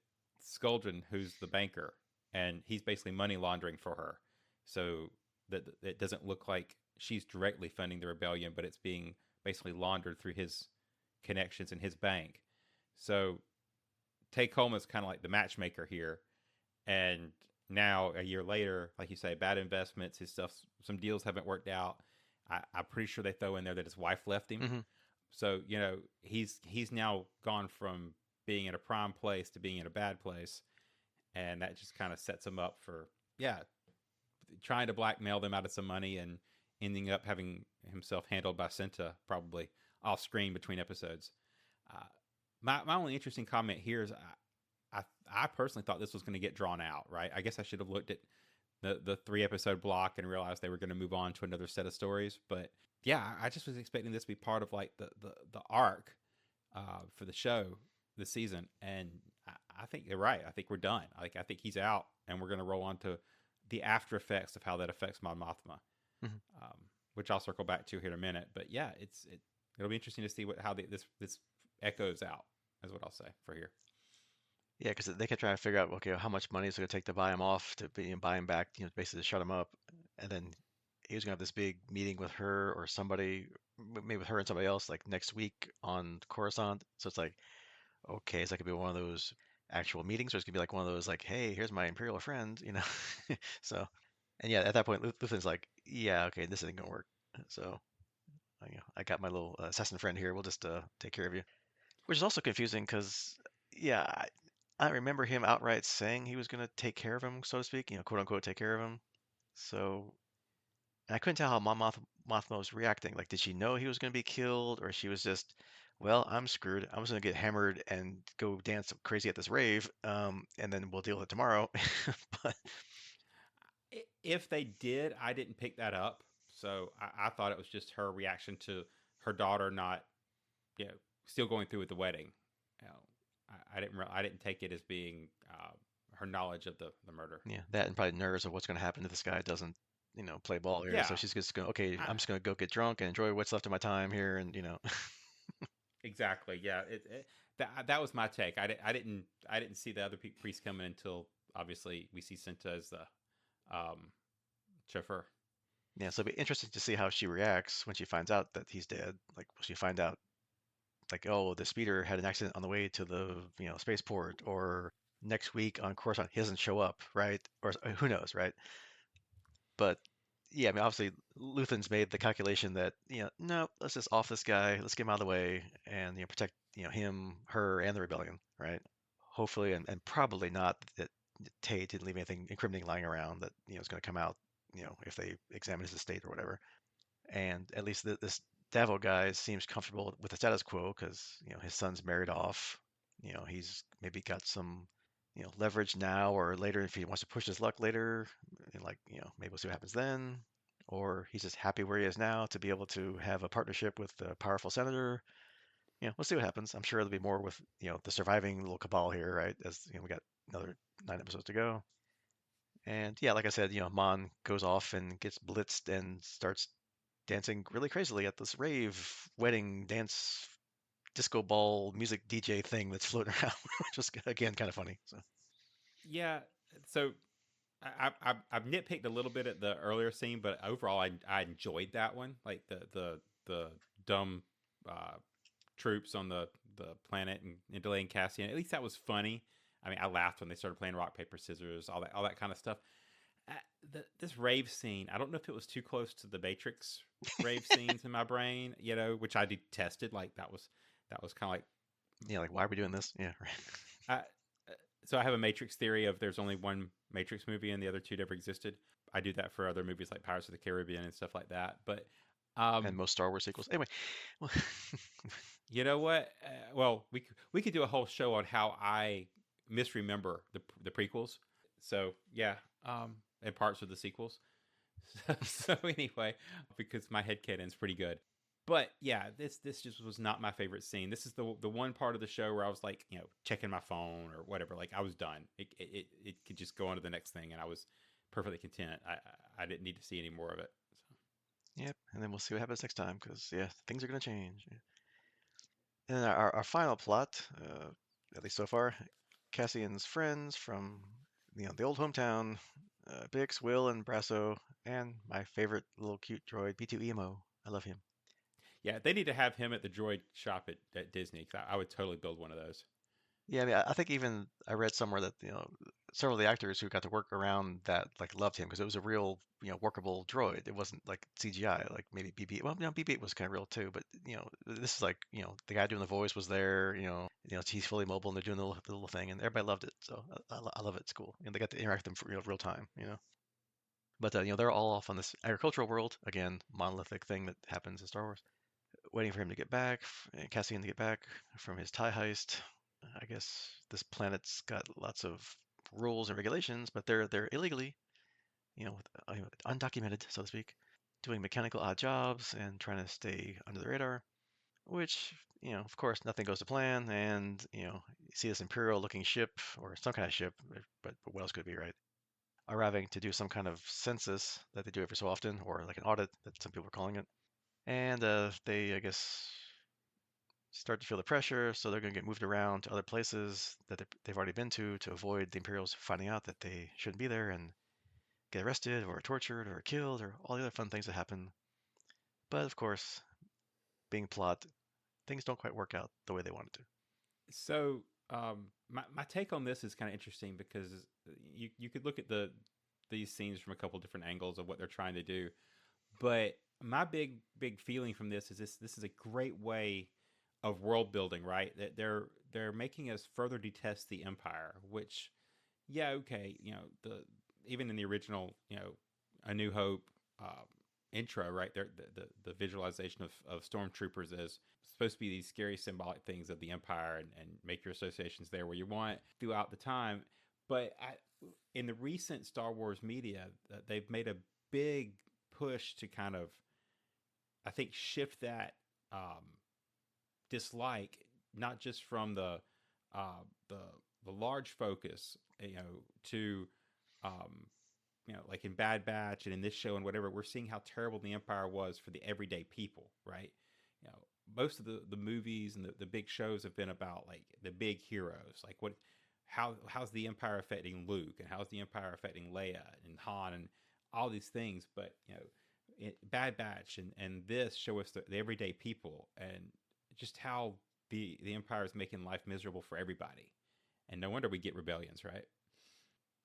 Skuldrin, who's the banker, and he's basically money laundering for her. So that it doesn't look like she's directly funding the rebellion, but it's being basically laundered through his connections in his bank. So Take Home is kind of like the matchmaker here. And now, a year later, like you say, bad investments, his stuff, some deals haven't worked out. I'm pretty sure they throw in there that his wife left him. Hmm. So, he's now gone from being in a prime place to being in a bad place. And that just kind of sets him up for, yeah, trying to blackmail them out of some money and ending up having himself handled by Senta, probably off screen between episodes. Uh, my only interesting comment here is I personally thought this was going to get drawn out, right? I guess I should have looked at the 3 episode block and realized they were going to move on to another set of stories. But yeah, I just was expecting this to be part of like the arc for the show this season. And I think you're right. I think we're done. Like, I think he's out, and we're going to roll on to the after effects of how that affects Mon Mothma, Hmm. which I'll circle back to here in a minute. But yeah, it'll be interesting to see how this echoes out, is what I'll say for here. Yeah, because they kept trying to figure out, okay, how much money is it going to take to buy him off, to buy him back, basically to shut him up. And then he was going to have this big meeting with her or somebody, maybe with her and somebody else, like next week on Coruscant. So it's like, okay, is that going to be one of those actual meetings, or it's going to be like one of those, like, hey, here's my Imperial friend. So, and yeah, at that point, Luthen's like, yeah, okay, this isn't going to work. So, I got my little assassin friend here. We'll just take care of you. Which is also confusing because, yeah, I remember him outright saying he was going to take care of him, so to speak, quote unquote, take care of him. So I couldn't tell how Mothma was reacting. Like, did she know he was going to be killed, or she was just, well, I'm screwed. I'm just going to get hammered and go dance crazy at this rave, and then we'll deal with it tomorrow. But If they did, I didn't pick that up. So I thought it was just her reaction to her daughter not, still going through with the wedding. You know, I didn't take it as being her knowledge of the murder. yeah, that and probably nerves of what's going to happen if this guy doesn't, play ball here. So Yeah, she's just going, okay, I, I'm just going to go get drunk and enjoy what's left of my time here, and. exactly. Yeah, that was my take. I didn't see the other priests coming until obviously we see Senta as the chauffeur. Yeah, so it'll be interesting to see how she reacts when she finds out that he's dead. Like, will she find out, like, oh, the speeder had an accident on the way to the, spaceport, or next week on Coruscant he doesn't show up, right? Or who knows, right? But yeah, I mean, obviously, Luthen's made the calculation that, no, let's just off this guy, let's get him out of the way, and protect, him, her, and the rebellion, right? Hopefully, and probably not that Tay didn't leave anything incriminating lying around that is going to come out, if they examine his estate or whatever. And at least this Davo guy seems comfortable with the status quo because his son's married off. He's maybe got some leverage now or later if he wants to push his luck later. And like maybe we'll see what happens then. Or he's just happy where he is now to be able to have a partnership with a powerful senator. We'll see what happens. I'm sure there'll be more with the surviving little cabal here, right? As we got another 9 episodes to go. And yeah, like I said, Mon goes off and gets blitzed and starts dancing really crazily at this rave wedding dance disco ball music DJ thing that's floating around, which was again kind of funny. So Yeah. So I've nitpicked a little bit at the earlier scene, but overall I enjoyed that one. Like the dumb uh, troops on the planet and delaying Cassian. At least that was funny. I mean, I laughed when they started playing rock paper scissors, all that kind of stuff. Uh, this rave scene, I don't know if it was too close to the Matrix rave scenes in my brain, which I detested. Like that was kind of like yeah, like why are we doing this? Yeah, right. I, so I have a Matrix theory of there's only one Matrix movie and the other two never existed. I do that for other movies like Pirates of the Caribbean and stuff like that. But And um, most Star Wars sequels. Anyway, well, you know what? Well, we could do a whole show on how I misremember the prequels. So yeah, and parts of the sequels. So anyway, because my headcanon's pretty good. But yeah, this just was not my favorite scene. This is the one part of the show where I was like, checking my phone or whatever. Like I was done. It could just go on to the next thing, and I was perfectly content. I didn't need to see any more of it. yep. And then we'll see what happens next time because yeah, things are gonna change. Yeah. And then our final plot, at least so far, Cassian's friends from the old hometown, Bix, Will, and Brasso, and my favorite little cute droid, B2EMO. I love him. Yeah, they need to have him at the droid shop at Disney. 'Cause I would totally build one of those. Yeah, I mean, I think even I read somewhere that several of the actors who got to work around that like loved him because it was a real workable droid. It wasn't like CGI like maybe BB. Well, BB-8 was kind of real too, but this is like the guy doing the voice was there. He's fully mobile and they're doing the little thing and everybody loved it. So I love it. It's cool. They got to interact with them for real time. But they're all off on this agricultural world again, monolithic thing that happens in Star Wars, waiting for him to get back, and Cassian to get back from his tie heist. I guess this planet's got lots of rules and regulations, but they're illegally, undocumented, so to speak, doing mechanical odd jobs and trying to stay under the radar. Which, of course, nothing goes to plan, and you see this Imperial-looking ship or some kind of ship, but what else could it be, right? Arriving to do some kind of census that they do every so often, or like an audit that some people are calling it. And they, I guess, start to feel the pressure, so they're going to get moved around to other places that they've already been to avoid the Imperials finding out that they shouldn't be there and get arrested or tortured or killed or all the other fun things that happen. But of course, being plot, things don't quite work out the way they wanted to. So my take on this is kind of interesting because you could look at these scenes from a couple different angles of what they're trying to do. But my big feeling from this is a great way of world building, right? That they're making us further detest the Empire, which yeah, okay, the even in the original, A New Hope intro, right there, the visualization of stormtroopers as supposed to be these scary symbolic things of the Empire and make your associations there where you want throughout the time. But in the recent Star Wars media, they've made a big push to kind of, I think, shift that dislike, not just from uh, the the large focus, to um, like in Bad Batch and in this show and whatever, we're seeing how terrible the Empire was for the everyday people, right? You know, most of the movies and the big shows have been about like the big heroes, like how's the Empire affecting Luke and how's the Empire affecting Leia and Han and all these things, but Bad Batch and this show us the everyday people and just how the Empire is making life miserable for everybody. And no wonder we get rebellions, right?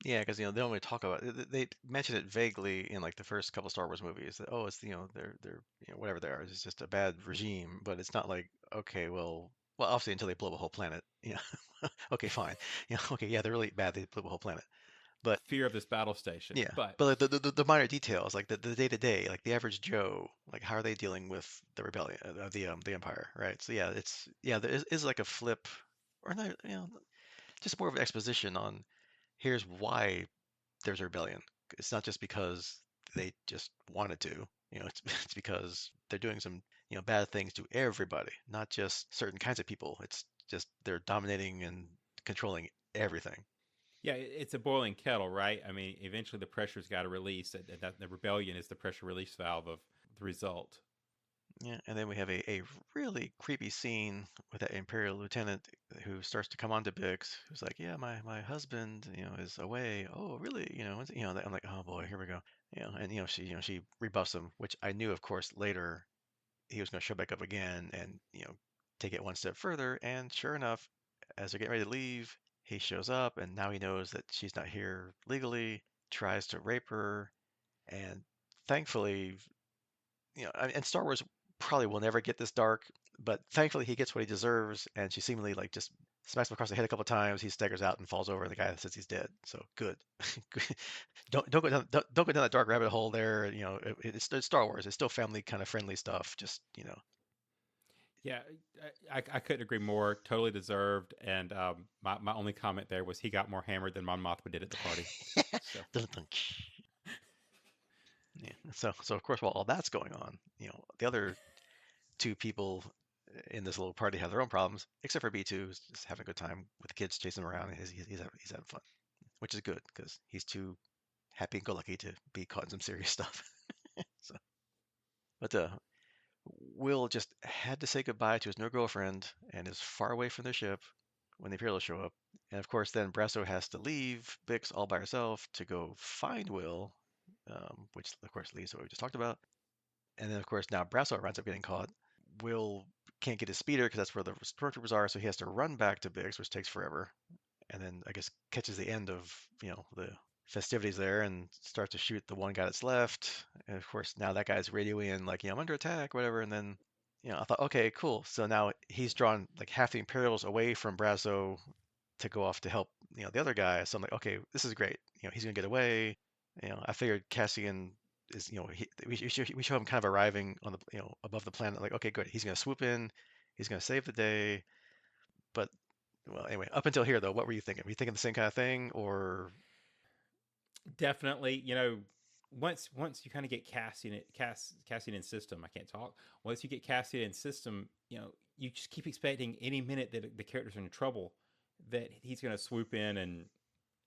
Yeah, because they don't really talk about it. They mention it vaguely in like the first couple Star Wars movies that oh, it's they're whatever they are, it's just a bad regime, but it's not like okay, well obviously until they blow up a whole planet, okay, fine, okay, yeah, they're really bad. They blew up a whole planet, but Fear of this battle station. yeah, But but like the minor details, like the day to day, like the average Joe, like how are they dealing with the rebellion, the Empire, right? So yeah, there is like a flip, or not, just more of an exposition on here's why there's a rebellion. It's not just because they just wanted to. It's it's because they're doing some bad things to everybody, not just certain kinds of people. It's just they're dominating and controlling everything. yeah, it's a boiling kettle, right? I mean, eventually the pressure's got to release. That the rebellion is the pressure release valve of the result. Yeah, and then we have a really creepy scene with that Imperial lieutenant who starts to come on to Bix, who's like, "Yeah, my husband, is away. Oh, really? I'm like, oh boy, here we go. And she rebuffs him, which I knew, of course, later he was going to show back up again and take it one step further. And sure enough, as they're getting ready to leave, he shows up, and now he knows that she's not here legally. Tries to rape her, and thankfully, and Star Wars probably will never get this dark, but thankfully he gets what he deserves, and she seemingly like just smacks him across the head a couple times. He staggers out and falls over, and the guy says he's dead. So good. Don't go down that dark rabbit hole there. It's Star Wars. It's still family kind of friendly stuff. Just Yeah, I couldn't agree more. Totally deserved. And my only comment there was he got more hammered than Mon Mothma did at the party. So Yeah. So of course, while all that's going on, the other two people in this little party have their own problems, except for B2, who's just having a good time with the kids chasing him around. He's having fun, which is good because he's too happy-go-lucky to be caught in some serious stuff. So, but Will just had to say goodbye to his new girlfriend and is far away from the ship when the Imperials show up. And of course, then Brasso has to leave Bix all by herself to go find Will, which of course leads to what we just talked about. And then of course now Brasso runs up getting caught. Will can't get his speeder because that's where the stormtroopers are, so he has to run back to Biggs, which takes forever. And then I guess catches the end of the festivities there and starts to shoot the one guy that's left. And of course now that guy's radioing in like I'm under attack, whatever. And then I thought okay, cool. So now he's drawn like half the Imperials away from Brasso to go off to help the other guy. So I'm like okay, this is great. He's gonna get away. I figured Cassian is we show him kind of arriving on the above the planet like okay good he's gonna swoop in, he's gonna save the day. But well, anyway, up until here though, what were you thinking? Were you thinking the same kind of thing, or definitely, once you kind of get Cassian in system, I can't talk. Once you get Cassian in system, you just keep expecting any minute that the characters are in trouble, that he's going to swoop in and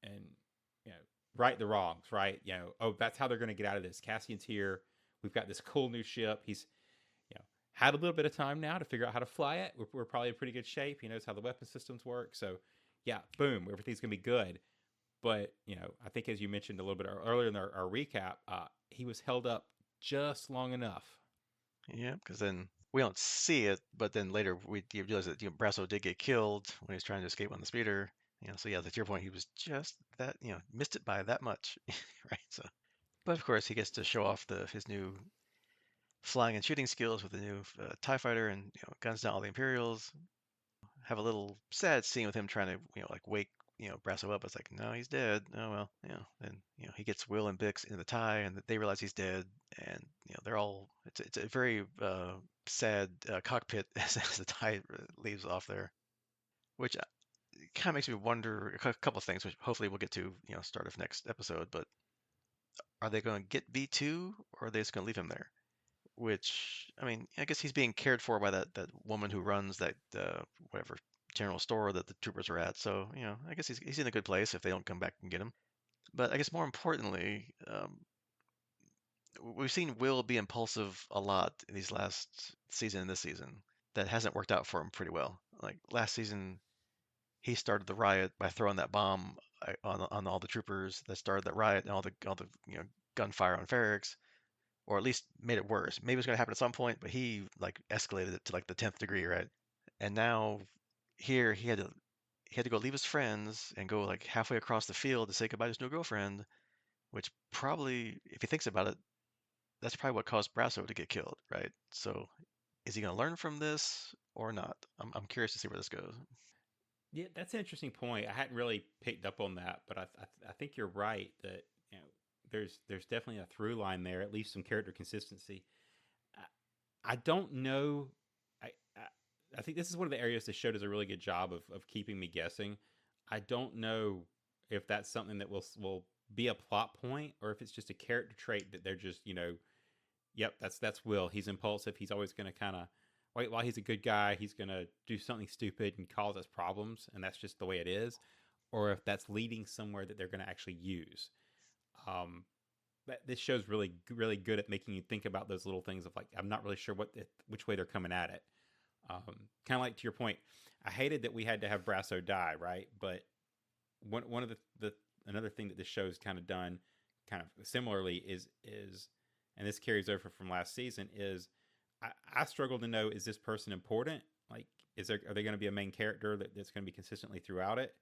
you know right the wrongs, right? Oh, that's how they're going to get out of this. Cassian's here. We've got this cool new ship. He's had a little bit of time now to figure out how to fly it. We're probably in pretty good shape. He knows how the weapon systems work. So, yeah, boom, everything's gonna be good. But I think as you mentioned a little bit earlier in our recap, he was held up just long enough. yeah? Because then we don't see it, but then later you realize that Brasso did get killed when he was trying to escape on the speeder. So yeah, to your point, he was just that missed it by that much, right? So, but of course, he gets to show off his new flying and shooting skills with the new Tie Fighter and guns down all the Imperials. Have a little sad scene with him trying to like wake Brasso up. It's like no, he's dead. Oh well, then he gets Will and Bix into the tie, and they realize he's dead, and they're all. It's a very sad cockpit as the tie leaves off there, which kind of makes me wonder a couple of things, which hopefully we'll get to start of next episode. But are they going to get B2, or are they just going to leave him there? Which I mean, I guess he's being cared for by that woman who runs that whatever general store that the troopers are at. So I guess he's in a good place if they don't come back and get him. But I guess more importantly, we've seen Will be impulsive a lot in these last season and this season. That hasn't worked out for him pretty well. Like last season, he started the riot by throwing that bomb on all the troopers that started that riot and all the gunfire on Ferrex. or at least made it worse. Maybe it was going to happen at some point, but he like escalated it to like the 10th degree, right? And now here he had to go leave his friends and go like halfway across the field to say goodbye to his new girlfriend, which probably, if he thinks about it, that's probably what caused Brasso to get killed, right? So is he going to learn from this or not? I'm curious to see where this goes. Yeah, that's an interesting point. I hadn't really picked up on that, but I think you're right that there's definitely a through line there, at least some character consistency. I don't know. I, I I think this is one of the areas the show does a really good job of keeping me guessing. I don't know if that's something that will be a plot point or if it's just a character trait that they're just yep, that's Will. He's impulsive. He's always going to kind of wait while he's a good guy. He's going to do something stupid and cause us problems, and that's just the way it is. Or if that's leading somewhere that they're going to actually use. Um, this show's really good at making you think about those little things of like I'm not really sure which way they're coming at it. Kind of like to your point, I hated that we had to have Brasso die, right? But one of the another thing that this show's kind of done, kind of similarly, is and this carries over from last season is I struggle to know, is this person important? Like, are they going to be a main character that's going to be consistently throughout it,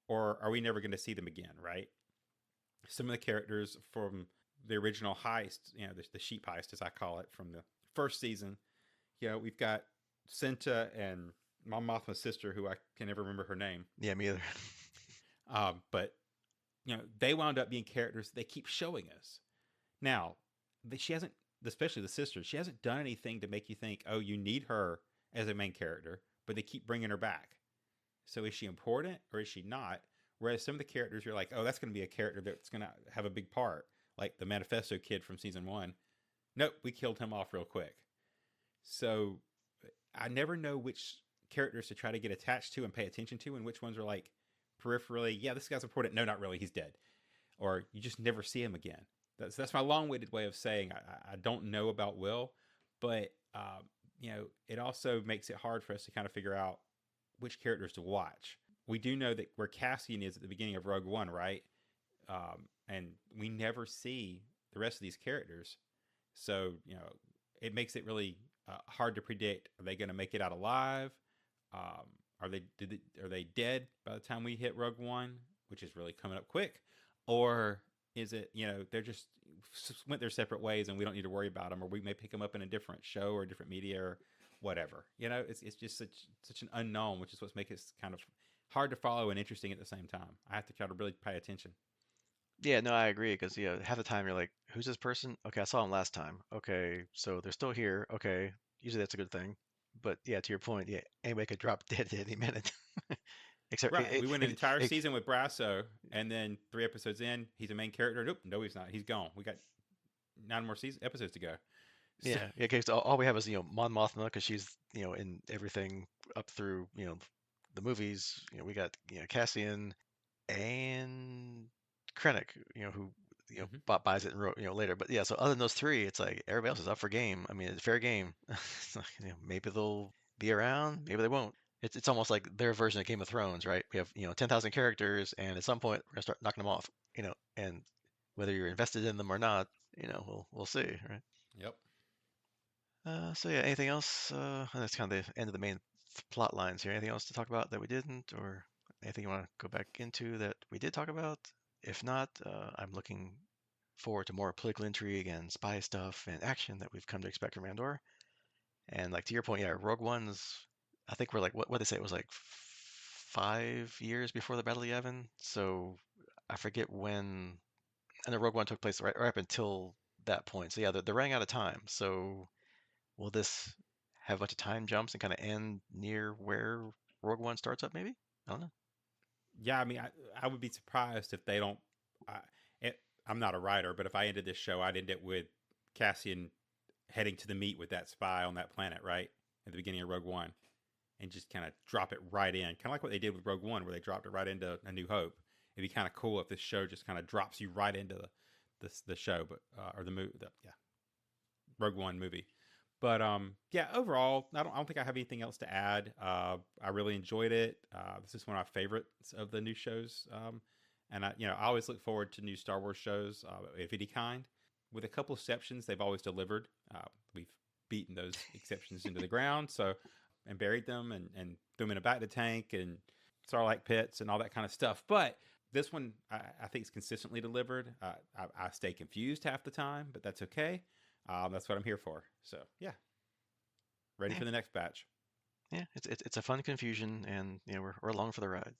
or are we never going to see them again? Right? Some of the characters from the original heist, the sheep heist, as I call it, from the first season. We've got Cinta and Mon Mothma's sister, who I can never remember her name. Yeah, me either. But they wound up being characters they keep showing us. Now, she hasn't, especially the sister, she hasn't done anything to make you think, oh, you need her as a main character, but they keep bringing her back. So is she important or is she not? Whereas some of the characters, you're like, oh, that's going to be a character that's going to have a big part, like the Manifesto kid from season 1. Nope, we killed him off real quick. So I never know which characters to try to get attached to and pay attention to, and which ones are like peripherally, yeah, this guy's important. No, not really, he's dead. Or you just never see him again. That's my long-winded way of saying I don't know about Will, but it also makes it hard for us to kind of figure out which characters to watch. We do know that where Cassian is at the beginning of Rogue One, right? And we never see the rest of these characters, so it makes it really hard to predict. Are they going to make it out alive? Are they dead by the time we hit Rogue One, which is really coming up quick, or is it they're just went their separate ways and we don't need to worry about them, or we may pick them up in a different show or a different media or whatever. It's just such an unknown, which is what's making it kind of hard to follow and interesting at the same time. I have to try to really pay attention. Yeah, no, I agree because half the time you're like, who's this person? Okay, I saw him last time. Okay, so they're still here. Okay, usually that's a good thing. But yeah, to your point, yeah, anybody could drop dead at any minute. Except Right, we went an entire it, season with Brasso, and then 3 episodes in, he's a main character. Nope, no, he's not. He's gone. We got 9 more episodes to go. So, yeah, okay. So all we have is Mon Mothma because she's in everything up through the movies. We got Cassian and Krennic, who mhm. buys it and wrote later. But yeah, so other than those three, it's like everybody else is up for game. I mean, it's fair game. It's like, maybe they'll be around, maybe they won't. It's almost like their version of Game of Thrones, right? We have 10,000 characters, and at some point we're gonna start knocking them off, and whether you're invested in them or not, we'll see, right? Yep. So yeah, anything else? That's kind of the end of the main plot lines here. Anything else to talk about that we didn't, or anything you want to go back into that we did talk about? If not, I'm looking forward to more political intrigue and spy stuff and action that we've come to expect from Andor. And like to your point, yeah, Rogue One's. I think we're like what they say it was like 5 years before the Battle of Yavin. So I forget when. And the Rogue One took place right up until that point. So yeah, they're running out of time. So will this have a bunch of time jumps and kind of end near where Rogue One starts up? Maybe I don't know. Yeah, I mean, I would be surprised if they don't. I, I'm not a writer, but if I ended this show, I'd end it with Cassian heading to the meet with that spy on that planet, right? At the beginning of Rogue One, and just kind of drop it right in. Kind of like what they did with Rogue One, where they dropped it right into A New Hope. It'd be kind of cool if this show just kind of drops you right into the show, but or the movie, yeah, Rogue One movie. But yeah, overall, I don't think I have anything else to add. I really enjoyed it. This is one of my favorites of the new shows. And I always look forward to new Star Wars shows of any kind. with a couple exceptions, they've always delivered. We've beaten those exceptions into the ground, and buried them and threw them in a back to tank and Sarlacc pits and all that kind of stuff. But this one, I think, is consistently delivered. I stay confused half the time, but that's okay. That's what I'm here for. So yeah, ready Yeah, for the next batch. yeah. It's a fun confusion, and we're along for the ride.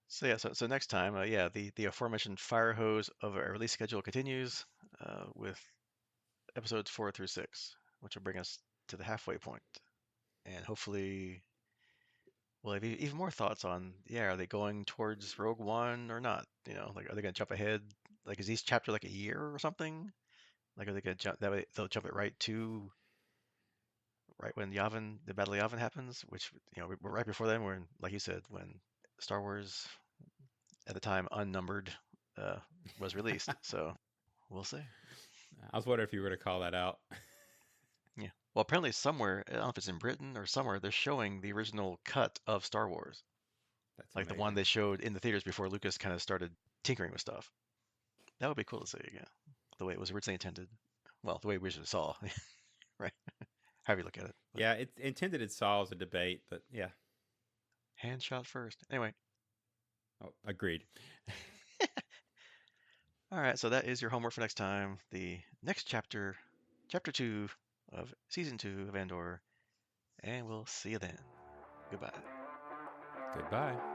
So yeah, so next time, yeah, the aforementioned fire hose of our release schedule continues with episodes 4 through 6, which will bring us to the halfway point, and hopefully we'll have even more thoughts on, yeah, are they going towards Rogue One or not? Like, are they going to jump ahead? Like, is each chapter like a year or something? Like, are they going to jump that way? They'll jump it right when the Battle of Yavin happens, which we're right before then. When, like you said, when Star Wars at the time unnumbered uh, was released. So we'll see. I was wondering if you were to call that out. Yeah. Well, apparently somewhere, I don't know if it's in Britain or somewhere, they're showing the original cut of Star Wars, That's like the one amazing. they showed in the theaters before Lucas kind of started tinkering with stuff. That would be cool to see again, the way it was originally intended. Well, the way we originally saw, right? However you look at it, but Yeah, it's intended it solves a debate, but yeah, hand shot first. Anyway, oh, agreed. all right. So that is your homework for next time. The next chapter, chapter 2 of season 2 of Andor, and we'll see you then. Goodbye. Goodbye.